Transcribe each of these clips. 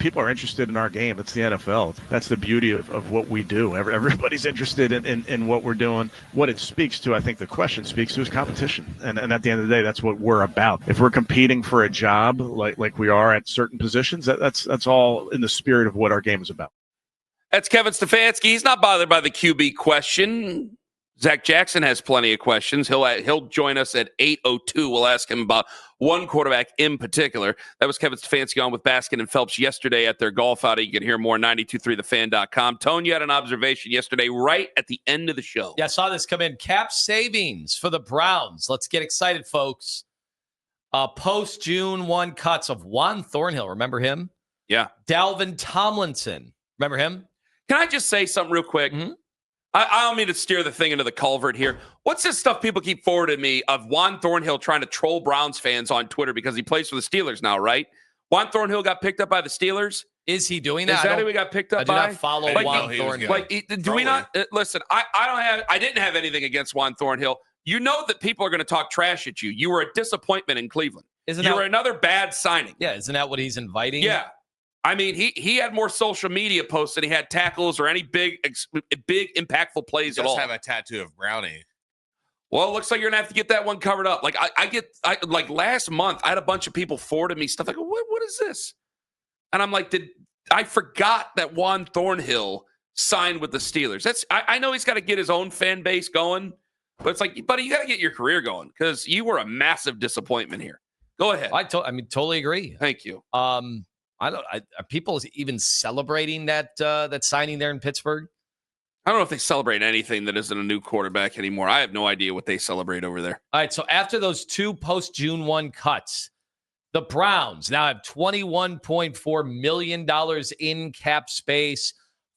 people are interested in our game. It's the NFL. That's the beauty of what we do. Everybody's interested in what we're doing. What it speaks to, I think the question speaks to, is competition. And at the end of the day, that's what we're about. If we're competing for a job like we are at certain positions, that's all in the spirit of what our game is about. That's Kevin Stefanski. He's not bothered by the QB question. Zach Jackson has plenty of questions. He'll join us at 8:02. We'll ask him about one quarterback in particular. That was Kevin Stefanski on with Baskin and Phelps yesterday at their golf outing. You can hear more 923thefan.com. Tone, you had an observation yesterday right at the end of the show. Yeah, I saw this come in. Cap savings for the Browns. Let's get excited, folks. Post-June 1 cuts of Juan Thornhill. Remember him? Yeah. Dalvin Tomlinson. Remember him? Can I just say something real quick? Mm-hmm. I don't mean to steer the thing into the culvert here. What's this stuff people keep forwarding me of Juan Thornhill trying to troll Browns fans on Twitter because he plays for the Steelers now, right? Juan Thornhill got picked up by the Steelers. Is he doing that? Is that who he got picked up by? I do not follow Juan Thornhill. Do we not? Listen, I didn't have anything against Juan Thornhill. You know that people are going to talk trash at you. You were a disappointment in Cleveland. You were another bad signing. Yeah, isn't that what he's inviting? Yeah. I mean, he had more social media posts than he had tackles or any big impactful plays at all. He does have a tattoo of Brownie. Well, it looks like you're going to have to get that one covered up. Like, like last month, I had a bunch of people forwarding me stuff like, what is this? And I'm like, I forgot that Juan Thornhill signed with the Steelers. I know he's got to get his own fan base going, but it's like, buddy, you got to get your career going because you were a massive disappointment here. Go ahead. I totally agree. Thank you. Are people even celebrating that signing there in Pittsburgh? I don't know if they celebrate anything that isn't a new quarterback anymore. I have no idea what they celebrate over there. All right, so after those two post-June 1 cuts, the Browns now have $21.4 million in cap space.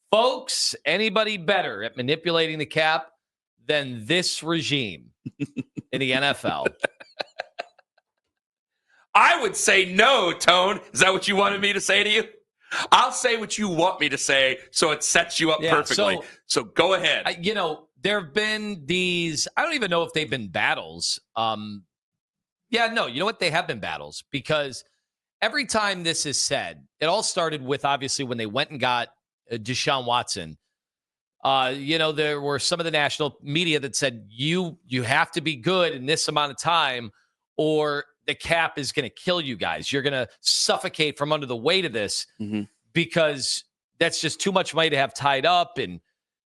Folks, anybody better at manipulating the cap than this regime in the NFL? I would say no, Tone. Is that what you wanted me to say to you? I'll say what you want me to say, so it sets you up perfectly. So go ahead. There have been these, I don't even know if they've been battles. You know what? They have been battles because every time this is said, it all started with, obviously, when they went and got Deshaun Watson. There were some of the national media that said, you have to be good in this amount of time or the cap is going to kill you guys. You're going to suffocate from under the weight of this because that's just too much money to have tied up. And,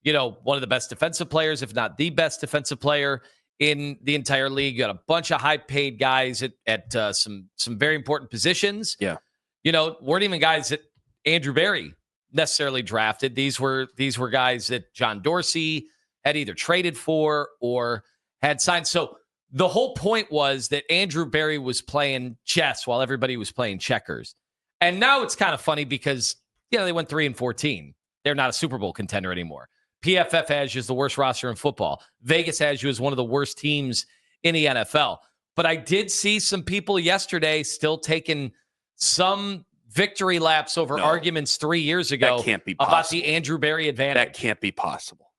one of the best defensive players, if not the best defensive player in the entire league. You got a bunch of high-paid guys at some very important positions. Yeah. Weren't even guys that Andrew Berry necessarily drafted. These were guys that John Dorsey had either traded for or had signed. So the whole point was that Andrew Berry was playing chess while everybody was playing checkers. And now it's kind of funny because, they went 3-14. They're not a Super Bowl contender anymore. PFF has you as the worst roster in football. Vegas has you as one of the worst teams in the NFL. But I did see some people yesterday still taking some victory laps over arguments 3 years ago that can't be possible. About the Andrew Berry advantage. That can't be possible.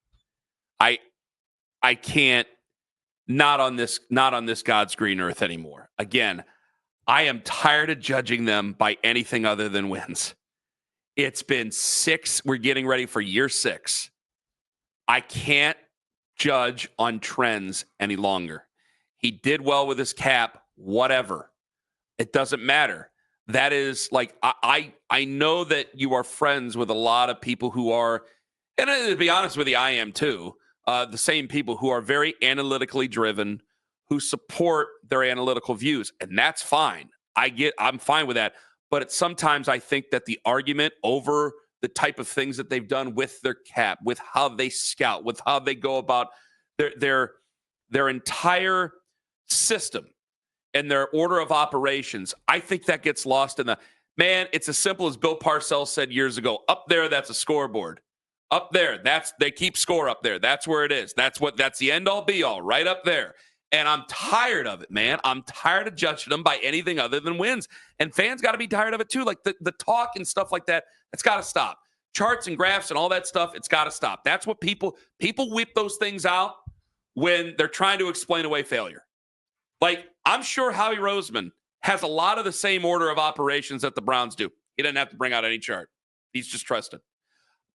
I can't. Not on this God's green earth anymore. Again, I am tired of judging them by anything other than wins. It's been 6. We're getting ready for year 6. I can't judge on trends any longer. He did well with his cap, whatever. It doesn't matter. That is like, I know that you are friends with a lot of people who are, and to be honest with you, I am too. The same people who are very analytically driven, who support their analytical views, and that's fine. I'm fine with that. But sometimes I think that the argument over the type of things that they've done with their cap, with how they scout, with how they go about their entire system and their order of operations, I think that gets lost in the man. It's as simple as Bill Parcells said years ago. Up there, that's a scoreboard. Up there, they keep score up there. That's where it is. That's the end all be all right up there. And I'm tired of it, man. I'm tired of judging them by anything other than wins. And fans got to be tired of it too. Like the talk and stuff like that, it's got to stop. Charts and graphs and all that stuff, it's got to stop. That's what people whip those things out when they're trying to explain away failure. Like, I'm sure Howie Roseman has a lot of the same order of operations that the Browns do. He doesn't have to bring out any chart. He's just trusted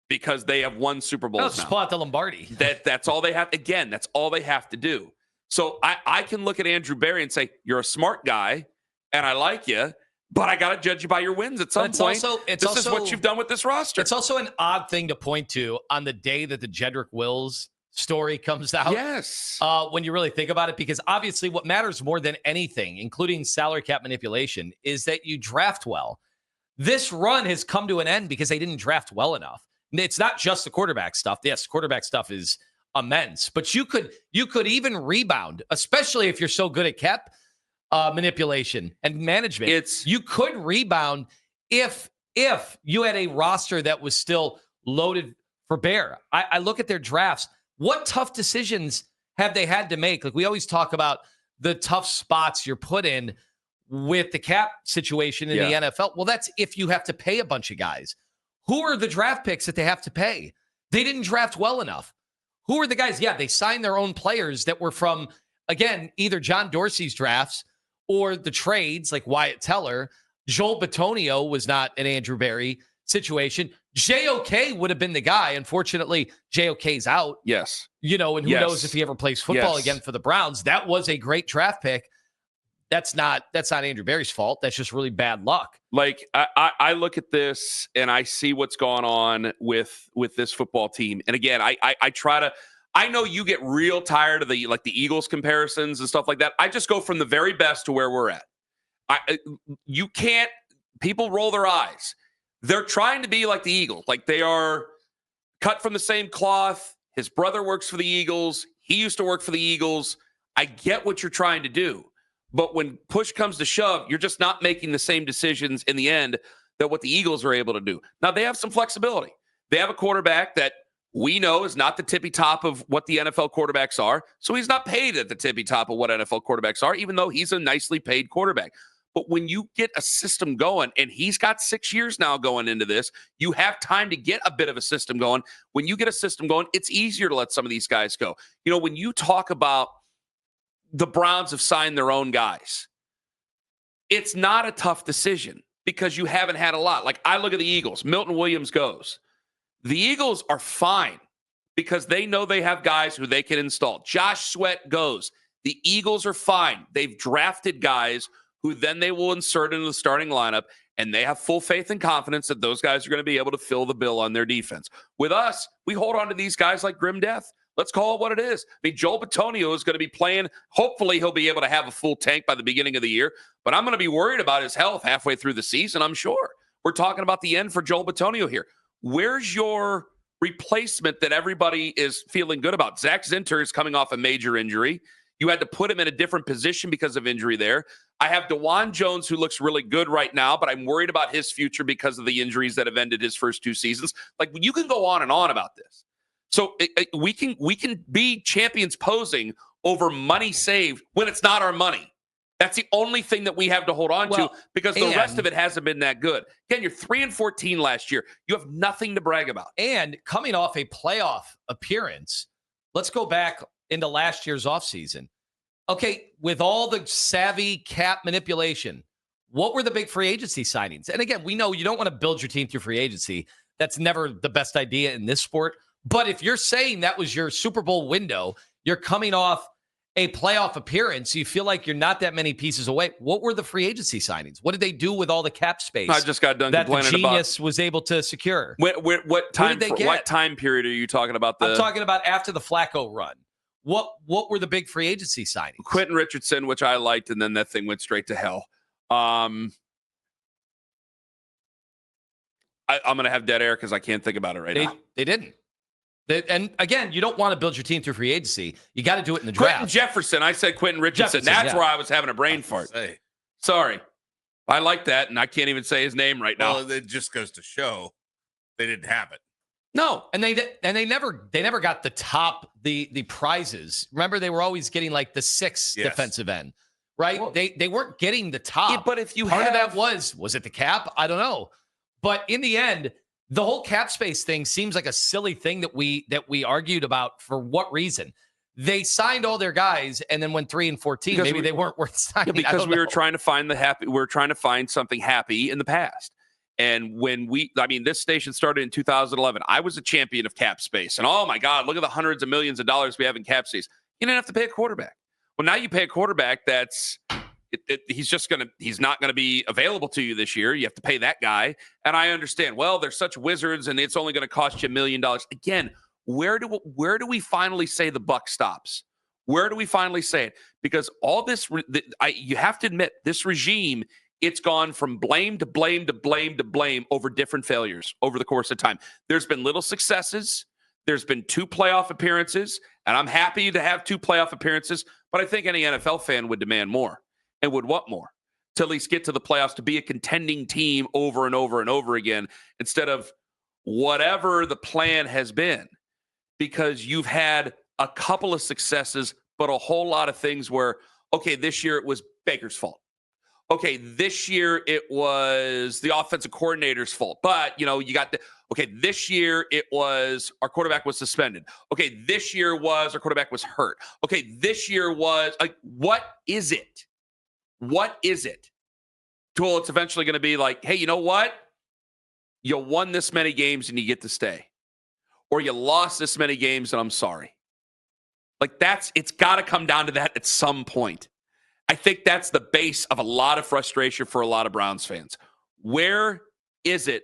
because they have won Super Bowls just now. pull out the Lombardi. That's all they have. Again, that's all they have to do. So I can look at Andrew Berry and say, you're a smart guy, and I like you, but I got to judge you by your wins at some point. This is what you've done with this roster. It's also an odd thing to point to on the day that the Jedrick Wills story comes out. Yes. When you really think about it, because obviously what matters more than anything, including salary cap manipulation, is that you draft well. This run has come to an end because they didn't draft well enough. It's not just the quarterback stuff. Yes, quarterback stuff is immense, but you could even rebound, especially if you're so good at cap manipulation and management. You could rebound if you had a roster that was still loaded for bear. I look at their drafts. What tough decisions have they had to make? Like we always talk about the tough spots you're put in with the cap situation in the NFL. Well, that's if you have to pay a bunch of guys. Who are the draft picks that they have to pay? They didn't draft well enough. Who are the guys? Yeah, they signed their own players that were from, again, either John Dorsey's drafts or the trades like Wyatt Teller. Joel Bitonio was not an Andrew Berry situation. JOK would have been the guy. Unfortunately, JOK's out. Yes. And who knows if he ever plays football again for the Browns. That was a great draft pick. That's not Andrew Berry's fault. That's just really bad luck. Like I look at this and I see what's going on with this football team. And again, I try to. I know you get real tired of the Eagles comparisons and stuff like that. I just go from the very best to where we're at. You can't. People roll their eyes. They're trying to be like the Eagles. Like they are cut from the same cloth. His brother works for the Eagles. He used to work for the Eagles. I get what you're trying to do. But when push comes to shove, you're just not making the same decisions in the end that what the Eagles are able to do. Now, they have some flexibility. They have a quarterback that we know is not the tippy top of what the NFL quarterbacks are. So he's not paid at the tippy top of what NFL quarterbacks are, even though he's a nicely paid quarterback. But when you get a system going, and he's got 6 years now going into this, you have time to get a bit of a system going. When you get a system going, it's easier to let some of these guys go. When you talk about the Browns have signed their own guys, it's not a tough decision because you haven't had a lot. Like I look at the Eagles. Milton Williams goes. The Eagles are fine because they know they have guys who they can install. Josh Sweat goes. The Eagles are fine. They've drafted guys who then they will insert into the starting lineup, and they have full faith and confidence that those guys are going to be able to fill the bill on their defense. With us, we hold on to these guys like grim death. Let's call it what it is. I mean, Joel Bitonio is going to be playing. Hopefully, he'll be able to have a full tank by the beginning of the year. But I'm going to be worried about his health halfway through the season, I'm sure. We're talking about the end for Joel Bitonio here. Where's your replacement that everybody is feeling good about? Zach Zinter is coming off a major injury. You had to put him in a different position because of injury there. I have DeJuan Jones, who looks really good right now, but I'm worried about his future because of the injuries that have ended his first two seasons. Like, you can go on and on about this. So we can be champions posing over money saved when it's not our money. That's the only thing that we have to hold on to because the rest of it hasn't been that good. Again, you're 3-14 last year. You have nothing to brag about. And coming off a playoff appearance, let's go back into last year's offseason. Okay, with all the savvy cap manipulation, what were the big free agency signings? And again, we know you don't want to build your team through free agency. That's never the best idea in this sport. But if you're saying that was your Super Bowl window, you're coming off a playoff appearance, you feel like you're not that many pieces away. What were the free agency signings? What did they do with all the cap space? I just got done that complaining the genius was able to secure. What time period are you talking about? I'm talking about after the Flacco run. What were the big free agency signings? Quentin Richardson, which I liked, and then that thing went straight to hell. I'm going to have dead air because I can't think about it right now. They didn't. And again, you don't want to build your team through free agency. You got to do it in the draft. Quentin Jefferson. I said Quentin Richardson. That's where I was having a brain fart. Sorry. I like that, and I can't even say his name right now. Well, it just goes to show they didn't have it. No, and they never got the top the prizes. Remember, they were always getting like the sixth defensive end, right? Well, they weren't getting the top. Yeah, but if you part of that was it the cap? I don't know. But in the end, the whole cap space thing seems like a silly thing that we argued about. For what reason? They signed all their guys and then went 3-14. Maybe they weren't worth signing. Yeah, because we were trying to find the happy. We were trying to find something happy in the past. And when this station started in 2011. I was a champion of cap space. And oh my God, look at the hundreds of millions of dollars we have in cap space. You didn't have to pay a quarterback. Well, now you pay a quarterback that's he's not going to be available to you this year. You have to pay that guy. And I understand, well, they're such wizards and it's only going to cost you $1 million. Again, where do we finally say the buck stops? Where do we finally say it? Because all this, you have to admit, this regime, it's gone from blame to blame to blame to blame over different failures over the course of time. There's been little successes. There's been 2 playoff appearances, and I'm happy to have 2 playoff appearances, but I think any NFL fan would demand more and would want more to at least get to the playoffs, to be a contending team over and over and over again, instead of whatever the plan has been, because you've had a couple of successes, but a whole lot of things where, okay, this year it was Baker's fault. Okay, this year it was the offensive coordinator's fault. But, this year it was our quarterback was suspended. Okay, this year was our quarterback was hurt. Okay, this year was, what is it? What is it? Well, it's eventually going to be like, hey, you know what? You won this many games and you get to stay. Or you lost this many games and I'm sorry. It's got to come down to that at some point. I think that's the base of a lot of frustration for a lot of Browns fans. Where is it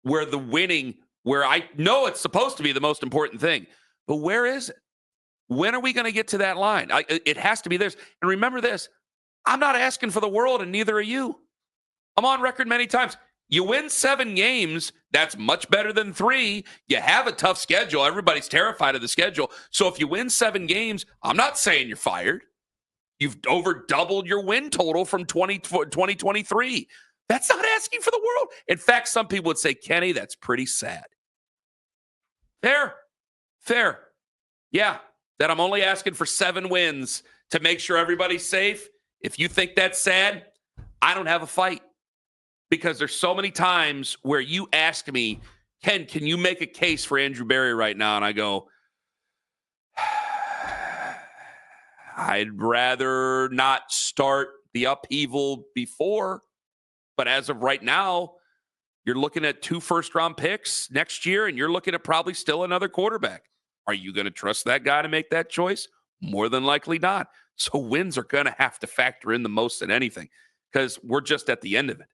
where the winning, where I know it's supposed to be the most important thing, but where is it? When are we going to get to that line? It has to be this. And remember this, I'm not asking for the world, and neither are you. I'm on record many times. You win 7 games, that's much better than 3. You have a tough schedule. Everybody's terrified of the schedule. So if you win 7 games, I'm not saying you're fired. You've over doubled your win total from 2023. That's not asking for the world. In fact, some people would say, Kenny, that's pretty sad. Fair. Yeah, that I'm only asking for 7 wins to make sure everybody's safe. If you think that's sad, I don't have a fight. Because there's so many times where you ask me, Ken, can you make a case for Andrew Berry right now? And I go, I'd rather not start the upheaval before. But as of right now, you're looking at 2 first-round picks next year, and you're looking at probably still another quarterback. Are you going to trust that guy to make that choice? More than likely not. So wins are going to have to factor in the most in anything, because we're just at the end of it.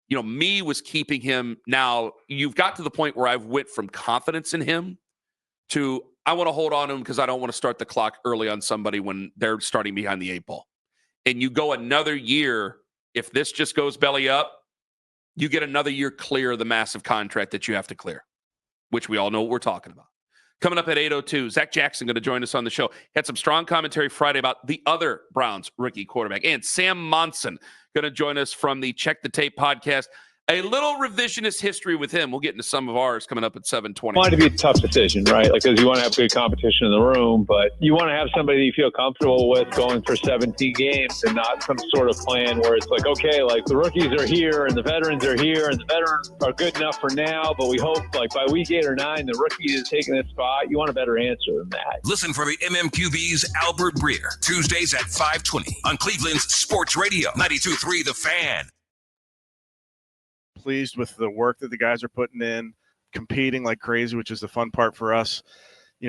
Me was keeping him. Now, you've got to the point where I've went from confidence in him to I want to hold on to him because I don't want to start the clock early on somebody when they're starting behind the 8 ball. And you go another year, if this just goes belly up, you get another year clear of the massive contract that you have to clear, which we all know what we're talking about. Coming up at 8:02, Zach Jackson going to join us on the show. Had some strong commentary Friday about the other Browns rookie quarterback. And Sam Monson going to join us from the Check the Tape podcast. A little revisionist history with him. We'll get into some of ours coming up at 7:20. Want it to be a tough decision, right? Because you want to have good competition in the room, but you want to have somebody you feel comfortable with going for 17 games and not some sort of plan where it's like, okay, the rookies are here and the veterans are here and the veterans are good enough for now, but we hope by week 8 or 9, the rookie is taking this spot. You want a better answer than that. Listen for the MMQB's Albert Breer, Tuesdays at 5:20 on Cleveland's Sports Radio, 92.3 The Fan. Pleased with the work that the guys are putting in, competing like crazy, which is the fun part for us.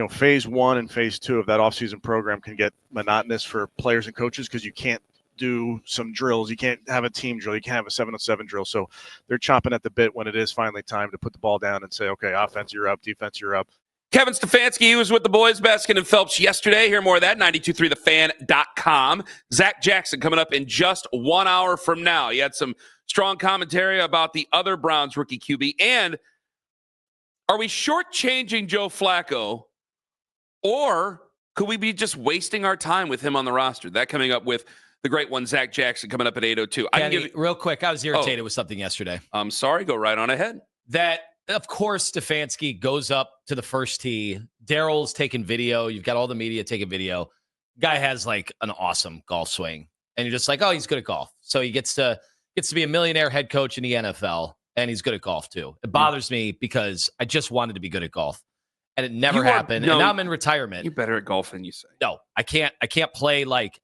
Phase 1 and phase 2 of that offseason program can get monotonous for players and coaches because you can't do some drills. You can't have a team drill. You can't have a 7-on-7 drill. So they're chomping at the bit when it is finally time to put the ball down and say, okay, offense, you're up, defense, you're up. Kevin Stefanski, he was with the boys, Baskin and Phelps yesterday. Hear more of that, 923thefan.com. Zach Jackson coming up in just 1 hour from now. He had some strong commentary about the other Browns rookie QB. And are we shortchanging Joe Flacco, or could we be just wasting our time with him on the roster? That coming up with the great one, Zach Jackson, coming up at 8:02. Kenny, real quick, I was irritated with something yesterday. I'm sorry. Go right on ahead. That, of course, Stefanski goes up to the first tee. Daryl's taking video. You've got all the media taking video. Guy has an awesome golf swing. And you're just like, oh, he's good at golf. So he gets to be a millionaire head coach in the NFL, and he's good at golf too. It bothers me because I just wanted to be good at golf, and it never happened. And now I'm in retirement. You're better at golf than you say. No, I can't play like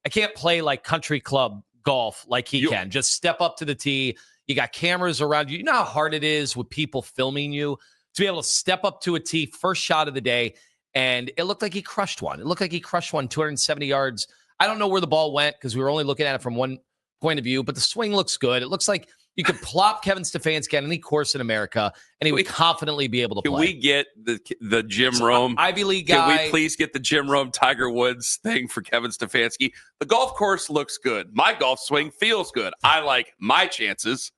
country club golf like he can. Just step up to the tee, You got cameras around you. You know how hard it is with people filming you to be able to step up to a tee, first shot of the day, and it looked like he crushed one. It looked like he crushed one 270 yards. I don't know where the ball went because we were only looking at it from one point of view, but the swing looks good. It looks like you could plop Kevin Stefanski on any course in America, and he would confidently be able to play. Can we get the Jim Rome Ivy League guy? Can we please get the Jim Rome Tiger Woods thing for Kevin Stefanski? The golf course looks good. My golf swing feels good. I like my chances.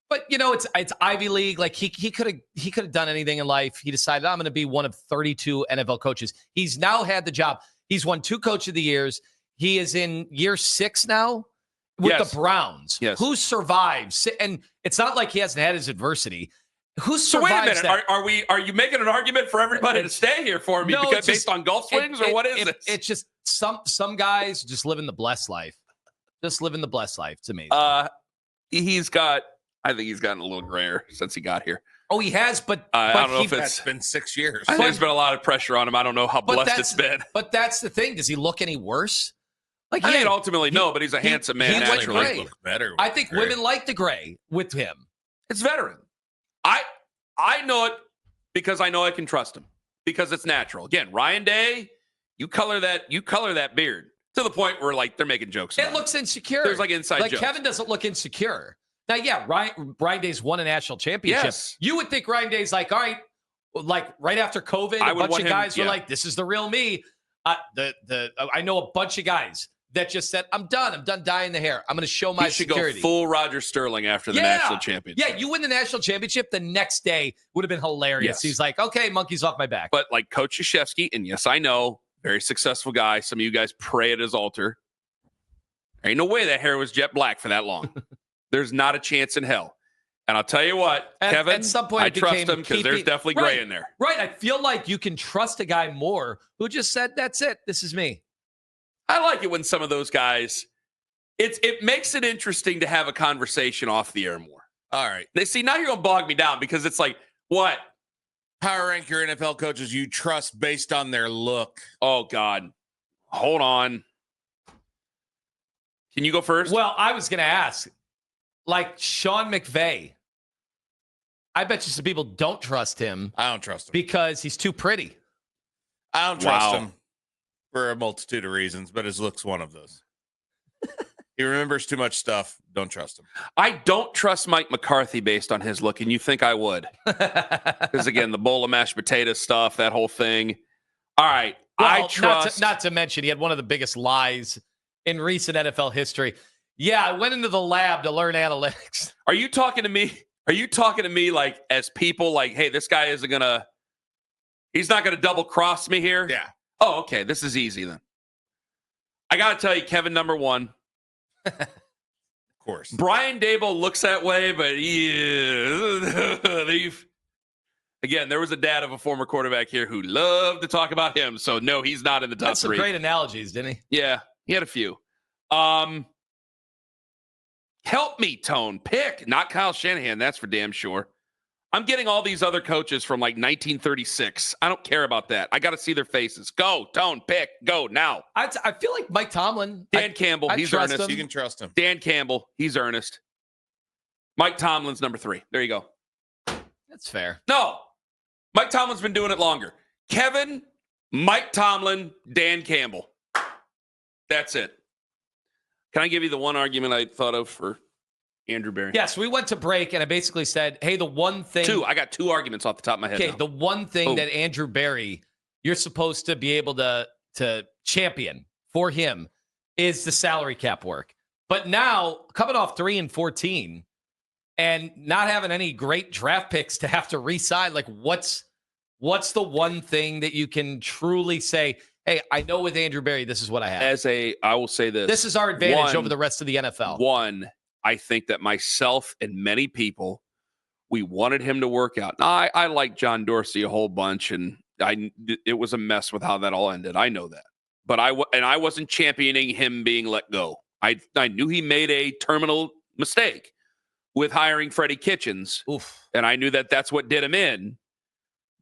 But it's Ivy League. Like he could have done anything in life. He decided I'm going to be one of 32 NFL coaches. He's now had the job. He's won 2 Coach of the Years. He is in year 6 now with the Browns. Yes. Who survives? And it's not like he hasn't had his adversity. Who survives? So wait a minute. Are you making an argument for everybody to stay here for me because based on golf swings or what is it? It's just some guys just living the blessed life. Just living the blessed life. It's amazing. I think he's gotten a little grayer since he got here. Oh, he has, but I don't know if It's been 6 years. I think there's been a lot of pressure on him. I don't know how blessed it's been. But that's the thing. Does he look any worse? Like I mean, ultimately, no, but he's a handsome man naturally. Gray. Look better. I think women like the gray with him. It's veteran. I know it because I know I can trust him because it's natural. Again, Ryan Day, you color that beard to the point where like they're making jokes. It looks insecure. There's like inside jokes. Kevin doesn't look insecure. Now, yeah, Ryan Day's won a national championship. Yes. You would think Ryan Day's like, all right, like right after COVID, a bunch of guys were like, this is the real me. I know a bunch of guys that just said, I'm done. I'm done dyeing the hair. I'm going to show my security. Go full Roger Sterling after the national championship. Yeah, you win the national championship, the next day would have been hilarious. Yes. He's like, okay, monkey's off my back. But like Coach Krzyzewski, and yes, I know, very successful guy. Some of you guys pray at his altar. There ain't no way that hair was jet black for that long. There's not a chance in hell. And I'll tell you what, Kevin, at some point I trust him because there's definitely gray in there. Right. I feel like you can trust a guy more who just said, that's it. This is me. I like it when some of those guys, it makes it interesting to have a conversation off the air more. All right. See, now you're going to bog me down because it's like, what? Power rank your NFL coaches you trust based on their look. Oh, God. Hold on. Can you go first? Well, I was going to ask. Like Sean McVay, I bet you some people don't trust him. I don't trust him. Because he's too pretty. I don't trust him for a multitude of reasons, but his look's one of those. He remembers too much stuff. Don't trust him. I don't trust Mike McCarthy based on his look, and you think I would. Because, again, the bowl of mashed potato stuff, that whole thing. All right. Well, I trust. Not to mention, he had one of the biggest lies in recent NFL history. Yeah, I went into the lab to learn analytics. Are you talking to me? Are you talking to me like as people like, hey, this guy he's not going to double cross me here? Yeah. Oh, okay. This is easy then. I got to tell you, Kevin, number one. Of course. Brian Daboll looks that way, but again, there was a dad of a former quarterback here who loved to talk about him. So, no, he's not in the top That's 3. Some great analogies, didn't he? Yeah, he had a few. Help me, Tone. Pick, not Kyle Shanahan. That's for damn sure. I'm getting all these other coaches from like 1936. I don't care about that. I got to see their faces. Go, Tone, pick, go now. I feel like Mike Tomlin. Dan Campbell, he's earnest. You can trust him. Dan Campbell, he's earnest. Mike Tomlin's number 3. There you go. That's fair. No, Mike Tomlin's been doing it longer. Kevin, Mike Tomlin, Dan Campbell. That's it. Can I give you the one argument I thought of for Andrew Berry? Yes, we went to break, and I basically said, hey, the one thing. 2. I got 2 arguments off the top of my head. Okay, now. the one thing that Andrew Berry, you're supposed to be able to champion for him is the salary cap work. But now, coming off 3-14 and not having any great draft picks to have to re-sign, like what's the one thing that you can truly say, hey, I know with Andrew Berry, this is what I have. I will say this. This is our advantage over the rest of the NFL. One, I think that myself and many people, we wanted him to work out. Now, I like John Dorsey a whole bunch, and it was a mess with how that all ended. I know that. But I wasn't championing him being let go. I knew he made a terminal mistake with hiring Freddie Kitchens. Oof. And I knew that that's what did him in.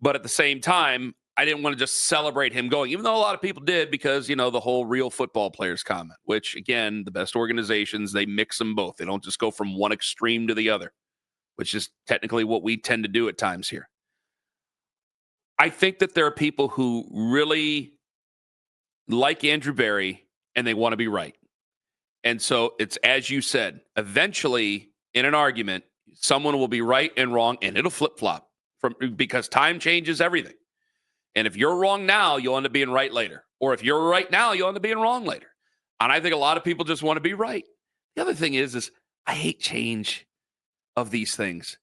But at the same time, I didn't want to just celebrate him going, even though a lot of people did because, the whole real football players comment, which, again, the best organizations, they mix them both. They don't just go from one extreme to the other, which is technically what we tend to do at times here. I think that there are people who really like Andrew Berry and they want to be right. And so it's, as you said, eventually in an argument, someone will be right and wrong and it'll flip-flop because time changes everything. And if you're wrong now, you'll end up being right later. Or if you're right now, you'll end up being wrong later. And I think a lot of people just want to be right. The other thing is I hate change of these things.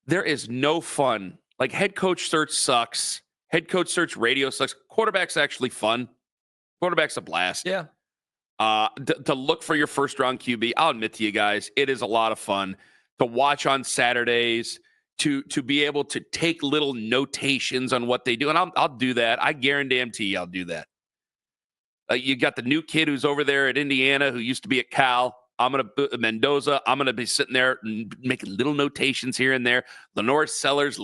There is no fun. Like, head coach search sucks. Head coach search radio sucks. Quarterback's actually fun. Quarterback's a blast. Yeah. To look for your first-round QB, I'll admit to you guys, it is a lot of fun to watch on Saturdays, to be able to take little notations on what they do. And I'll do that. I guarantee you I'll do that. You got the new kid who's over there at Indiana who used to be at Cal. Mendoza. I'm going to be sitting there and making little notations here and there. Lenore Sellers,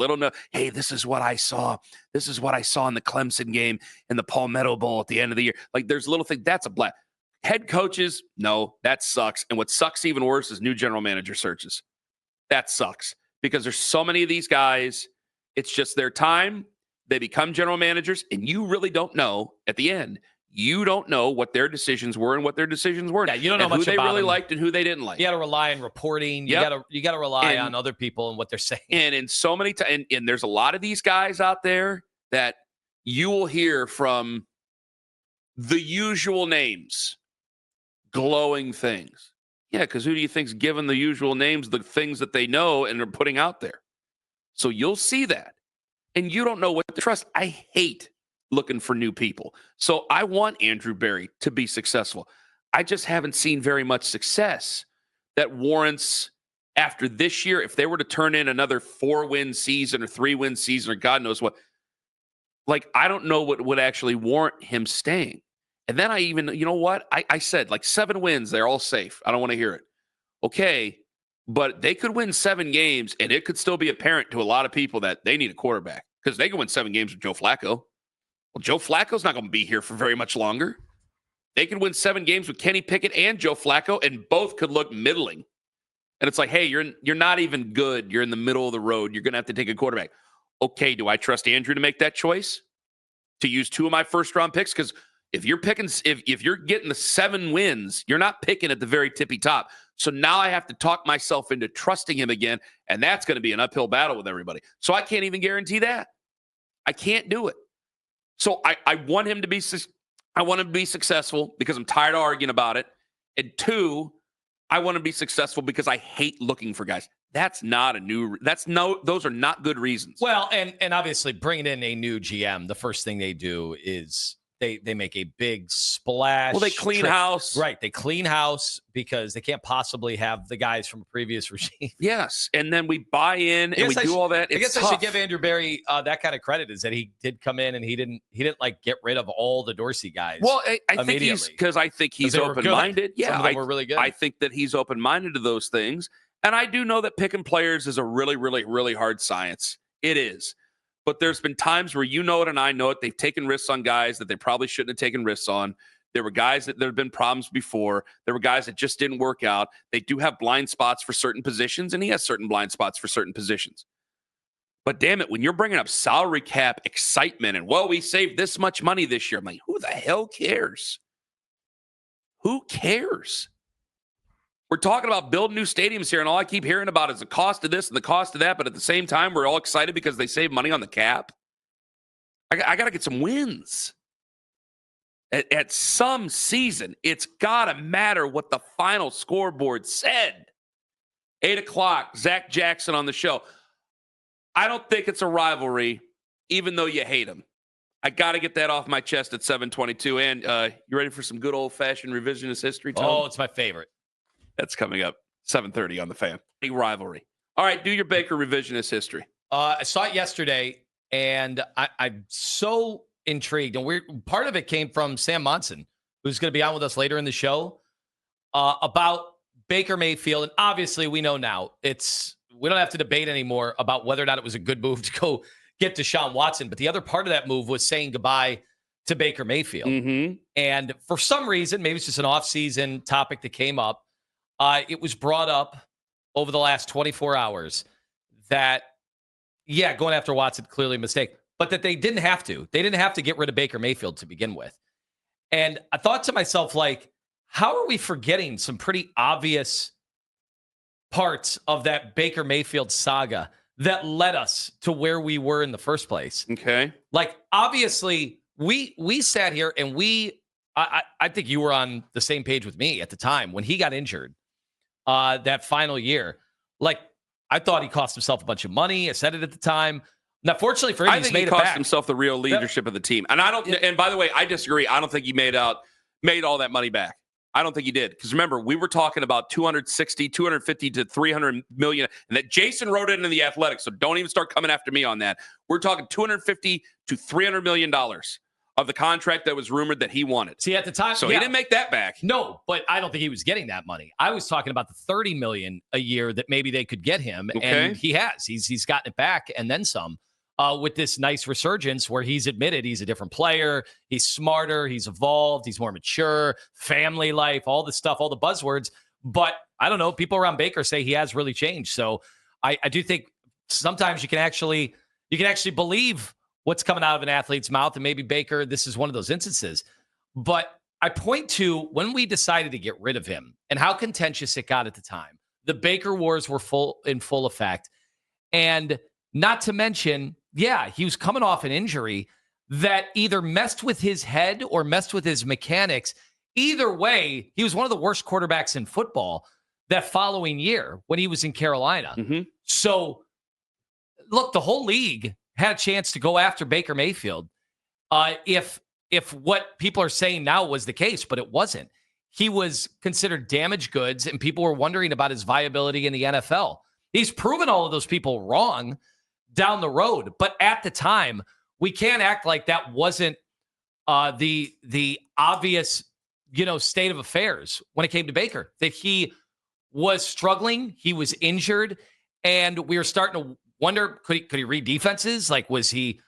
hey, this is what I saw. This is what I saw in the Clemson game in the Palmetto Bowl at the end of the year. Like, there's a little thing. That's a blast. Head coaches, no, that sucks. And what sucks even worse is new general manager searches. That sucks because there's so many of these guys. It's just their time. They become general managers, and you really don't know at the end. You don't know what their decisions were and what their decisions weren't. Yeah, you don't know much who they about really them. Liked and who they didn't like. You got to rely on reporting. You got to rely on other people and what they're saying. And in so many times, and there's a lot of these guys out there that you will hear from the usual names, glowing things. Yeah, because who do you think's given the usual names the things that they know and are putting out there? So you'll see that, and you don't know what to trust. I hate looking for new people. So I want Andrew Berry to be successful. I just haven't seen very much success that warrants, after this year, if they were to turn in another 4-win season or 3-win season or God knows what, like, I don't know what would actually warrant him staying. And then you know what? I said, like, 7 wins, they're all safe. I don't want to hear it. Okay, but they could win 7 games, and it could still be apparent to a lot of people that they need a quarterback because they could win 7 games with Joe Flacco. Well, Joe Flacco's not going to be here for very much longer. They could win 7 games with Kenny Pickett and Joe Flacco, and both could look middling. And it's like, hey, you're not even good. You're in the middle of the road. You're going to have to take a quarterback. Okay, do I trust Andrew to make that choice? To use 2 of my first-round picks? Because if you're picking, if you're getting the 7 wins, you're not picking at the very tippy top. So now I have to talk myself into trusting him again, and that's going to be an uphill battle with everybody. So I can't even guarantee that. I can't do it. So I want him to be successful because I'm tired of arguing about it. And 2, I want to be successful because I hate looking for guys. Those are not good reasons. Well, and obviously bringing in a new GM, the first thing they do is they make a big splash. Well, they clean house. Right. They clean house because they can't possibly have the guys from a previous regime. Yes. And then we buy in and we do all that. I guess I should give Andrew Berry that kind of credit, is that he did come in and he didn't like get rid of all the Dorsey guys. Well, I think he's open-minded. Yeah. Some of them were really good. I think that he's open-minded to those things. And I do know that picking players is a really, really, really hard science. It is. But there's been times where you know it and I know it. They've taken risks on guys that they probably shouldn't have taken risks on. There were guys that there have been problems before. There were guys that just didn't work out. They do have blind spots for certain positions, and he has certain blind spots for certain positions. But damn it, when you're bringing up salary cap excitement and, well, we saved this much money this year, I'm like, who the hell cares? Who cares? We're talking about building new stadiums here, and all I keep hearing about is the cost of this and the cost of that, but at the same time, we're all excited because they save money on the cap. I got to get some wins. At some season, it's got to matter what the final scoreboard said. 8 o'clock, Zach Jackson on the show. I don't think it's a rivalry, even though you hate him. I got to get that off my chest at 7:22. And you ready for some good old-fashioned revisionist history, Tom? Oh, it's my favorite. That's coming up 7:30 on the Fan. A rivalry. All right, do your Baker revisionist history. I saw it yesterday, and I'm so intrigued. And part of it came from Sam Monson, who's going to be on with us later in the show, about Baker Mayfield. And obviously, we know now we don't have to debate anymore about whether or not it was a good move to go get Deshaun Watson. But the other part of that move was saying goodbye to Baker Mayfield. Mm-hmm. And for some reason, maybe it's just an offseason topic that came up. It was brought up over the last 24 hours that, yeah, going after Watson, clearly a mistake, but that they didn't have to. They didn't have to get rid of Baker Mayfield to begin with. And I thought to myself, like, how are we forgetting some pretty obvious parts of that Baker Mayfield saga that led us to where we were in the first place? Okay. Like, obviously, we sat here and I think you were on the same page with me at the time when he got injured that final year. Like, I thought he cost himself a bunch of money. I said it at the time. Now, fortunately for him, I think he cost himself the real leadership of the team. And I don't. And by the way, I disagree. I don't think he made all that money back. I don't think he did. Because remember, we were talking about 250 to 300 million, and that Jason wrote it in the Athletic. So don't even start coming after me on that. We're talking 250 to 300 million dollars of the contract that was rumored that he wanted. See, at the time, so he didn't make that back. No, but I don't think he was getting that money. I was talking about the 30 million a year that maybe they could get him, and he has. He's gotten it back and then some. With this nice resurgence where he's admitted he's a different player, he's smarter, he's evolved, he's more mature, family life, all this stuff, all the buzzwords. But I don't know, people around Baker say he has really changed. So I do think sometimes you can actually believe what's coming out of an athlete's mouth, and maybe Baker, this is one of those instances. But I point to when we decided to get rid of him and how contentious it got at the time. The Baker wars were in full effect. And not to mention, yeah, he was coming off an injury that either messed with his head or messed with his mechanics. Either way, he was one of the worst quarterbacks in football that following year when he was in Carolina. Mm-hmm. So, look, the whole league had a chance to go after Baker Mayfield if what people are saying now was the case, but it wasn't. He was considered damaged goods, and people were wondering about his viability in the NFL. He's proven all of those people wrong down the road. But at the time, we can't act like that wasn't the obvious, state of affairs when it came to Baker, that he was struggling, he was injured, and we were starting to wonder, could he read defenses? Like, was he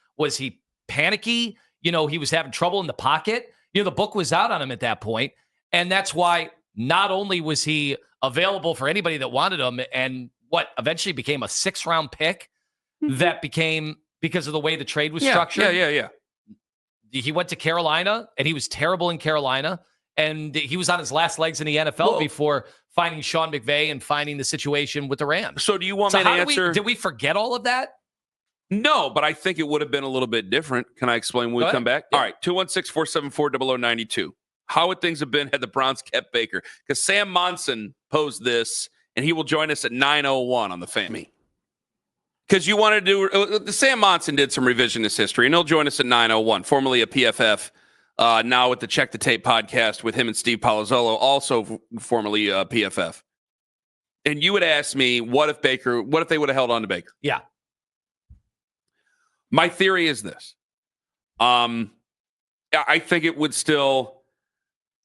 panicky? He was having trouble in the pocket. The book was out on him at that point. And that's why not only was he available for anybody that wanted him, and what eventually became a 6th-round pick, that became because of the way the trade was structured. Yeah. He went to Carolina, and he was terrible in Carolina, and he was on his last legs in the NFL before finding Sean McVay and finding the situation with the Rams. So do you want me to answer? Did we forget all of that? No, but I think it would have been a little bit different. Can I explain when we come back? Yeah. All right, 216-474-0092. How would things have been had the Browns kept Baker? Because Sam Monson posed this, and he will join us at 9:01 on the Fan. Because you wanted to do, Sam Monson did some revisionist history, and he'll join us at 9:01, formerly a PFF, now with the Check the Tape podcast with him and Steve Palazzolo, also formerly PFF. And you would ask me, what if they would have held on to Baker? Yeah. My theory is this. I think it would still,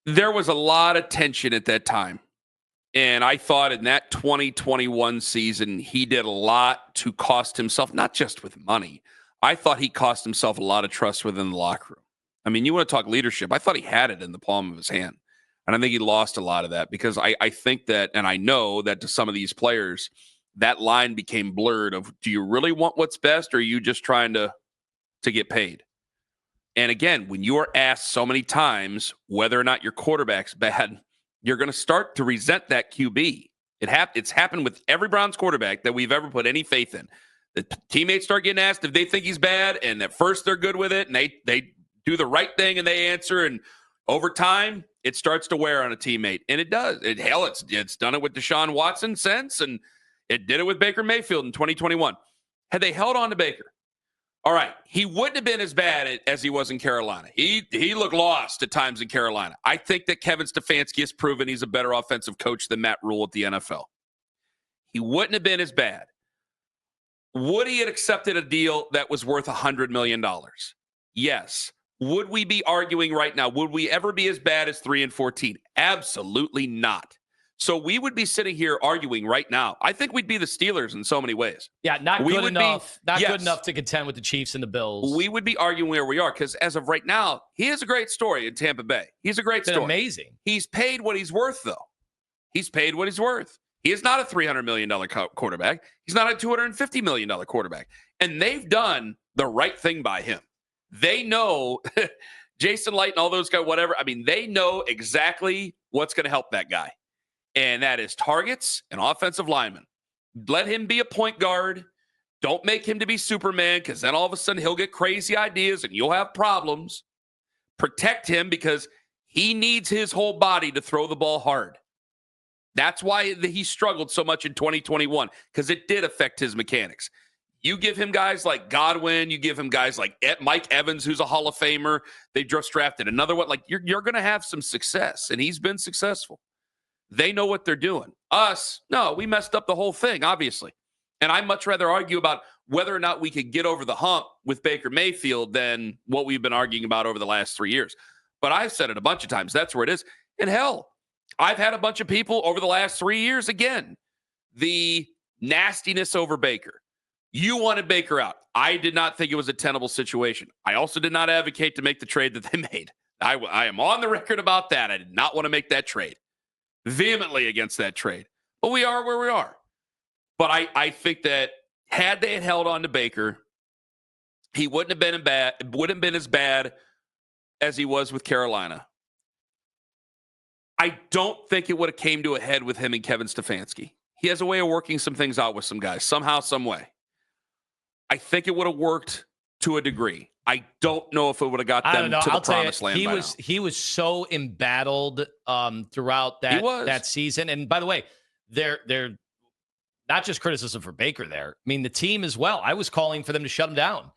there was a lot of tension at that time. And I thought in that 2021 season, he did a lot to cost himself, not just with money. I thought he cost himself a lot of trust within the locker room. I mean, you want to talk leadership. I thought he had it in the palm of his hand. And I think he lost a lot of that because I think that, and I know that to some of these players, that line became blurred of, do you really want what's best, or are you just trying to get paid? And again, when you are asked so many times whether or not your quarterback's bad, you're going to start to resent that QB. It's happened with every Browns quarterback that we've ever put any faith in. The teammates start getting asked if they think he's bad, and at first they're good with it, and they do the right thing, and they answer, and over time, it starts to wear on a teammate. And it does. It's done it with Deshaun Watson since, and it did it with Baker Mayfield in 2021. Had they held on to Baker, all right, he wouldn't have been as bad as he was in Carolina. He looked lost at times in Carolina. I think that Kevin Stefanski has proven he's a better offensive coach than Matt Rule at the NFL. He wouldn't have been as bad. Would he have accepted a deal that was worth $100 million? Yes. Would we be arguing right now? Would we ever be as bad as 3-14? Absolutely not. So we would be sitting here arguing right now. I think we'd be the Steelers in so many ways. Yeah, not We good would enough. be- Not yes. good enough to contend with the Chiefs and the Bills. We would be arguing where we are because as of right now, he has a great story in Tampa Bay. He's a great It's been story. amazing. He's paid what he's worth, though. He's paid what he's worth. He is not a $300 million quarterback. He's not a $250 million quarterback. And they've done the right thing by him. They know Jason Light and all those guys, whatever. I mean, they know exactly what's going to help that guy. And that is targets and offensive linemen. Let him be a point guard. Don't make him to be Superman because then all of a sudden he'll get crazy ideas and you'll have problems. Protect him because he needs his whole body to throw the ball hard. That's why he struggled so much in 2021 because it did affect his mechanics. You give him guys like Godwin, you give him guys like Mike Evans, who's a Hall of Famer. They just drafted another one. Like you're going to have some success, and he's been successful. They know what they're doing. Us, no, we messed up the whole thing, obviously. And I'd much rather argue about whether or not we could get over the hump with Baker Mayfield than what we've been arguing about over the last 3 years. But I've said it a bunch of times. That's where it is. And hell, I've had a bunch of people over the last 3 years, again, the nastiness over Baker. You wanted Baker out. I did not think it was a tenable situation. I also did not advocate to make the trade that they made. I am on the record about that. I did not want to make that trade. Vehemently against that trade. But we are where we are. But I think that had they held on to Baker, he wouldn't have been as bad as he was with Carolina. I don't think it would have came to a head with him and Kevin Stefanski. He has a way of working some things out with some guys, somehow, some way. I think it would have worked to a degree. I don't know if it would have got them to the promised land. He was so embattled throughout that season. And by the way, they're not just criticism for Baker there. I mean, the team as well. I was calling for them to shut him down.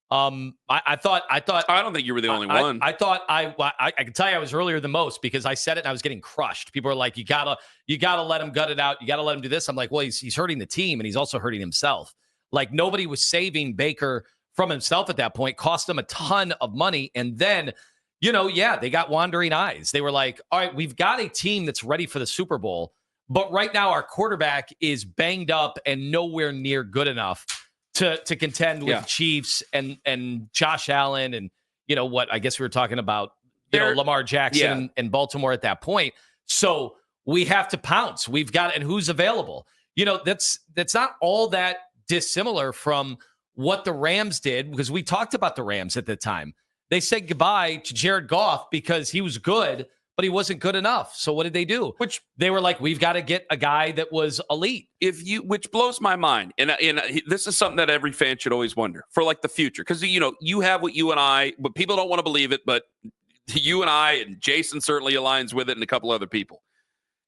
I thought. I don't think you were the only one. I thought I can tell you I was earlier than most because I said it and I was getting crushed. People are like, you gotta let him gut it out. You gotta let him do this. I'm like, well, he's hurting the team and he's also hurting himself. Like nobody was saving Baker from himself at that point. Cost them a ton of money. And then, they got wandering eyes. They were like, all right, we've got a team that's ready for the Super Bowl, but right now our quarterback is banged up and nowhere near good enough to contend with Chiefs and Josh Allen and what I guess we were talking about Lamar Jackson and Baltimore at that point. So we have to pounce. We've got and who's available. That's not all that dissimilar from what the Rams did because we talked about the Rams at the time. They said goodbye to Jared Goff because he was good, but he wasn't good enough. So what did they do? Which they were like, we've got to get a guy that was elite. Which blows my mind. And this is something that every fan should always wonder for like the future. Because, you have what you and I, but people don't want to believe it, but you and I and Jason certainly aligns with it and a couple other people.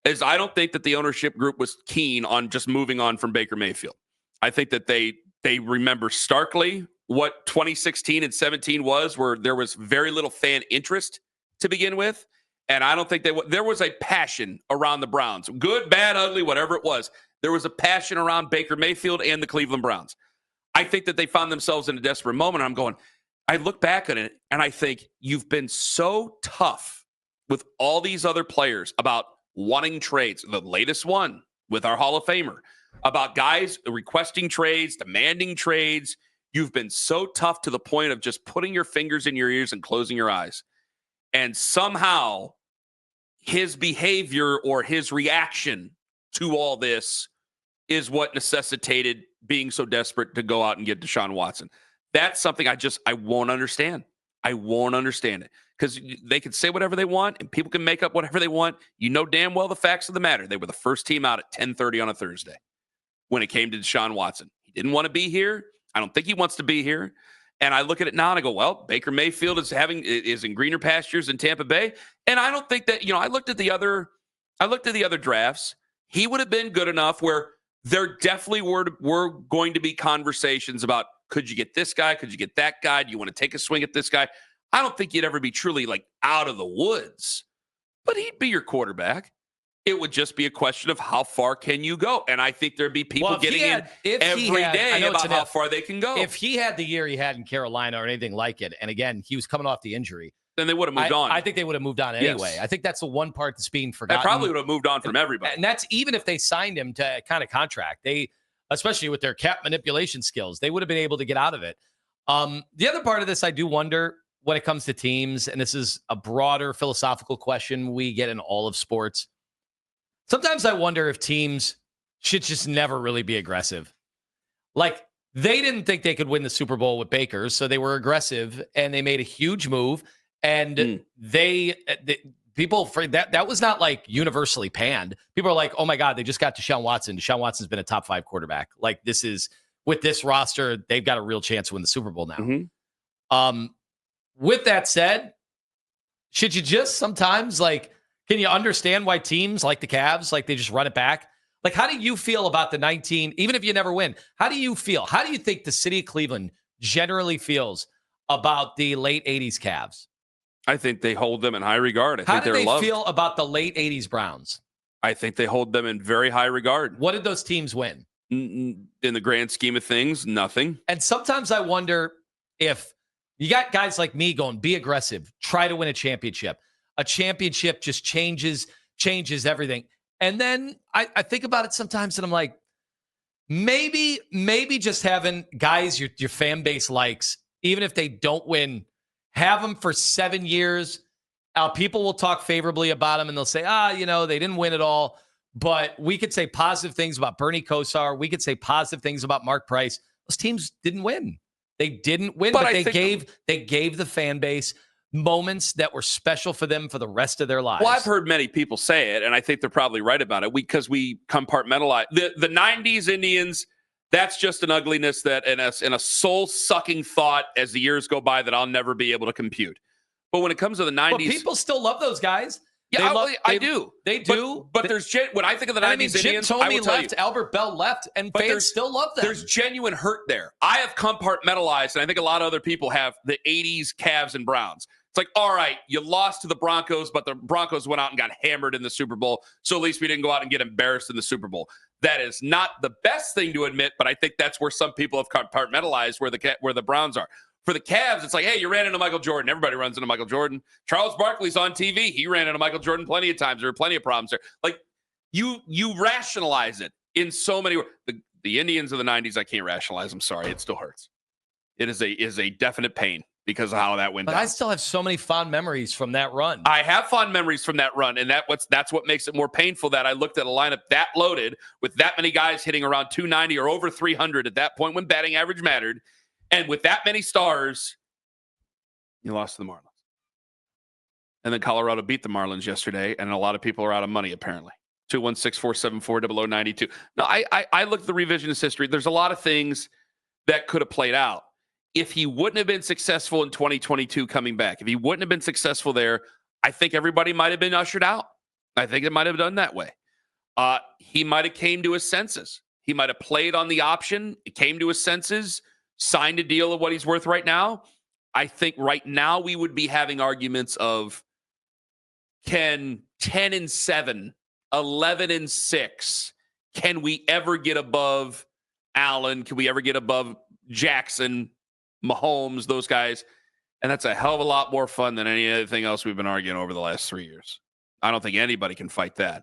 Is I don't think that the ownership group was keen on just moving on from Baker Mayfield. I think that they remember starkly what 2016 and 17 was, where there was very little fan interest to begin with. And I don't think there was a passion around the Browns. Good, bad, ugly, whatever it was. There was a passion around Baker Mayfield and the Cleveland Browns. I think that they found themselves in a desperate moment. I look back at it and I think you've been so tough with all these other players about wanting trades. The latest one with our Hall of Famer. About guys requesting trades, demanding trades. You've been so tough to the point of just putting your fingers in your ears and closing your eyes. And somehow his behavior or his reaction to all this is what necessitated being so desperate to go out and get Deshaun Watson. That's something I won't understand. I won't understand it because they can say whatever they want and people can make up whatever they want. You know damn well the facts of the matter. They were the first team out at 10:30 on a Thursday. When it came to Deshaun Watson. He didn't want to be here. I don't think he wants to be here. And I look at it now and I go, well, Baker Mayfield is in greener pastures in Tampa Bay. And I don't think that, I looked at the other drafts. He would have been good enough where there definitely were going to be conversations about, could you get this guy? Could you get that guy? Do you want to take a swing at this guy? I don't think you'd ever be truly like out of the woods, but he'd be your quarterback. It would just be a question of how far can you go? And I think there'd be people getting in every day about how far they can go. If he had the year he had in Carolina or anything like it, and again, he was coming off the injury, then they would have moved on. I think they would have moved on anyway. Yes. I think that's the one part that's being forgotten. They probably would have moved on from everybody. And that's even if they signed him to kind of contract. They, especially with their cap manipulation skills, they would have been able to get out of it. The other part of this, I do wonder when it comes to teams, and this is a broader philosophical question we get in all of sports. Sometimes I wonder if teams should just never really be aggressive. Like, they didn't think they could win the Super Bowl with Baker, so they were aggressive, and they made a huge move. And people, that was not like universally panned. People are like, oh my God, they just got Deshaun Watson. Deshaun Watson's been a top 5 quarterback. Like, this is, with this roster, they've got a real chance to win the Super Bowl now. Mm-hmm. With that said, should you just sometimes, like, can you understand why teams like the Cavs, like, they just run it back? Like, how do you feel about the 19, even if you never win, how do you feel? How do you think the city of Cleveland generally feels about the late 80s Cavs? I think they hold them in high regard. How do they feel about the late 80s Browns? I think they hold them in very high regard. What did those teams win? In the grand scheme of things, nothing. And sometimes I wonder if you got guys like me going, be aggressive, try to win a championship. A championship just changes everything. And then I think about it sometimes and I'm like, maybe just having guys your fan base likes, even if they don't win, have them for 7 years. People will talk favorably about them and they'll say, they didn't win it all. But we could say positive things about Bernie Kosar. We could say positive things about Mark Price. Those teams didn't win. They didn't win, but they gave the fan base moments that were special for them for the rest of their lives. Well, I've heard many people say it, and I think they're probably right about it because we compartmentalize. The 90s Indians, that's just an ugliness that and a soul-sucking thought as the years go by that I'll never be able to compute. But when it comes to the 90s... But people still love those guys. Yeah, I do. They do. But there's when I think of the 90s Indians, Jim Thome left, Albert Bell left, and fans still love them. There's genuine hurt there. I have compartmentalized, and I think a lot of other people have, the 80s Cavs and Browns. It's like, all right, you lost to the Broncos, but the Broncos went out and got hammered in the Super Bowl, so at least we didn't go out and get embarrassed in the Super Bowl. That is not the best thing to admit, but I think that's where some people have compartmentalized where the Browns are. For the Cavs, it's like, hey, you ran into Michael Jordan. Everybody runs into Michael Jordan. Charles Barkley's on TV. He ran into Michael Jordan plenty of times. There were plenty of problems there. Like, you rationalize it in so many ways. The Indians of the 90s, I can't rationalize. I'm sorry. It still hurts. It is a definite pain because of how that went down. But I still have so many fond memories from that run. I have fond memories from that run, and that's what makes it more painful that I looked at a lineup that loaded with that many guys hitting around 290 or over 300 at that point when batting average mattered. And with that many stars, you lost to the Marlins. And then Colorado beat the Marlins yesterday, and a lot of people are out of money, apparently. 216-474-0092. No, I looked at the revisionist history. There's a lot of things that could have played out. If he wouldn't have been successful in 2022 coming back, if he wouldn't have been successful there, I think everybody might have been ushered out. I think it might have done that way. He might have came to his senses. He might have played on the option. It came to his senses. Signed a deal of what he's worth right now. I think right now we would be having arguments of can 10-7, 11-6, can we ever get above Allen? Can we ever get above Jackson, Mahomes, those guys? And that's a hell of a lot more fun than anything else we've been arguing over the last 3 years. I don't think anybody can fight that.